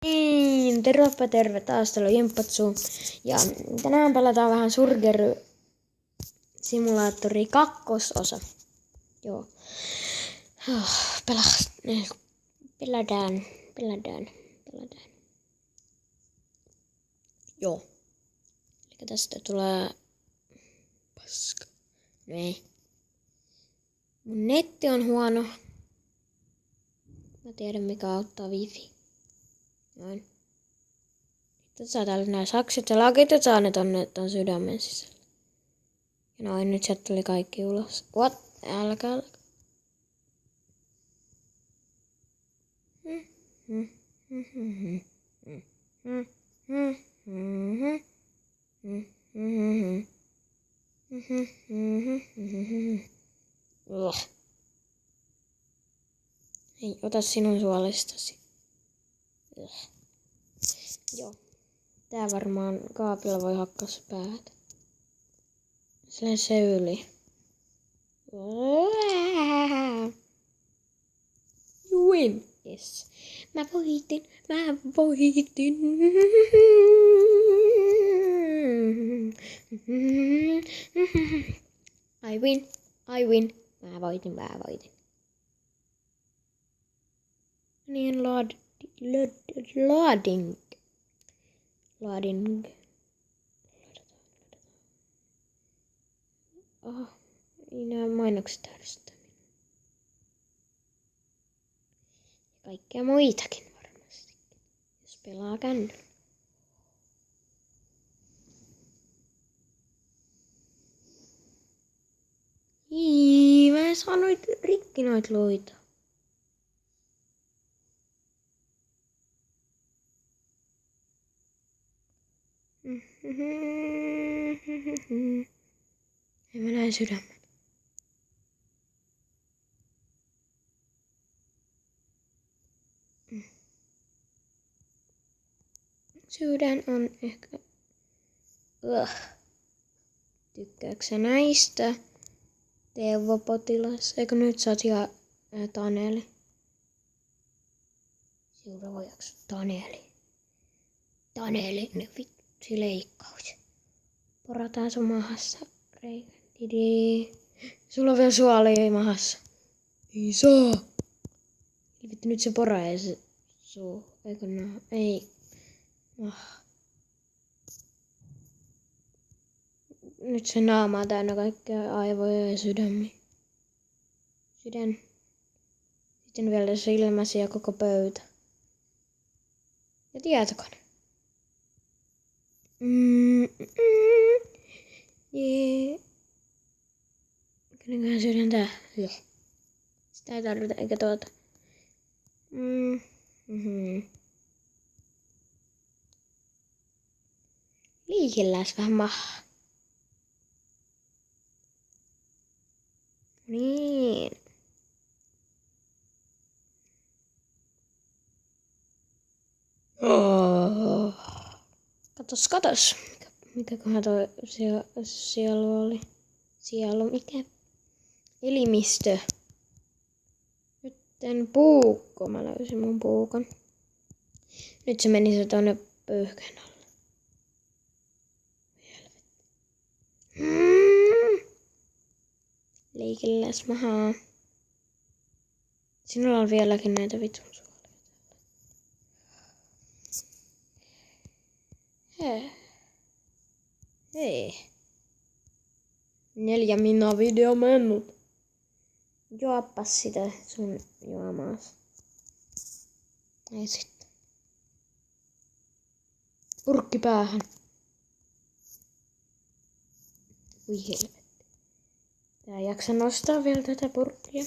Niin, tervepä terve taas, täällä on Jimpatsu. Ja tänään pelataan vähän Surgery Simulaattori 2. Joo. Pelätään. Joo. Eli tästä tulee paska. No ei. Mun netti on huono. Mä tiedän mikä auttaa wifi. Noin. Sitten saa täällä nää sakset ja lakit ja saa ne tonne ton sydämen sisälle. Ja noin, nyt sieltä tuli kaikki ulos. What? Älkää. Ei, ota sinun suolestasi. Joo. Tää varmaan kaapilla voi hakkaa se päätä. Silleen se yli. You win. Yes. Mä voitin. I win. Mä voitin. Niin loading. Oh, ei nää mainokset ärsyttää minua. Ja kaikkea muitakin varmasti, jos pelaa kännyllä. Mä en saa rikki noit luita. En mä näe sydämen. Sydän on ehkä... Tykkääksä sä näistä? Teuvo-potilas. Eikö nyt sä oot ihan Taneli? Seuraava jakso. Taneli, ne vitsi leikkaus. Porataan sun mahassa. Reikä. Didi. Sulla on vielä suoli mahassa. Ei saa. Vittu nyt se poraa se suu. Eikö nää? Ei. Nyt se naama on täynnä kaikkea aivoja ja sydämiä. Sydän. Sitten vielä silmäsi ja koko pöytä. Ja tietokone. Jee. Kenenköhän sydän tää? Sitä ei tarvita eikä tuota. Liikellääs vähän mahaa. Niin. Katos. Mikäköhän toi sielu oli? Sielu, mikä? Elimistö. Nytten puukko. Mä löysin mun puukon. Nyt se meni se tonne pyyhkeen alle. Leikilläs mahaa. Sinulla on vieläkin näitä vitun suolia täällä. Hei. 4 minaa video mennyt. Juoppas sitä sun juomaas. Ei sitten. Purkki päähän. Ui helvetti. Tää ei jaksa nostaa vielä tätä purkkia.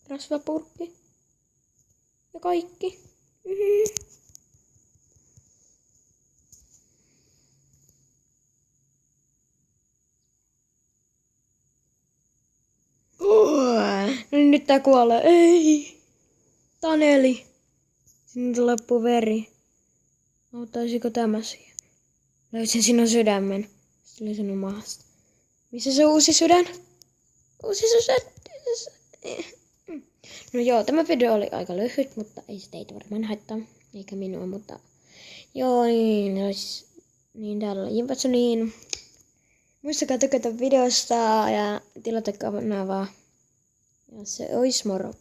Rasvapurkki. Ja kaikki. No niin, nyt tää kuolee. Ei. Taneli. Sinne loppuu veri. Auttaisiko tämä siihen? Löysin sinun sydämen. Se oli sinun mahasta. Missä se uusi sydän? No joo, tämä video oli aika lyhyt, mutta ei se teitä varmaan haittaa. Eikä minua, mutta joo, niin täällä on Jimpatsu, niin muistakaa tykätä videosta ja tilata kanavaa. Ja se ois moro.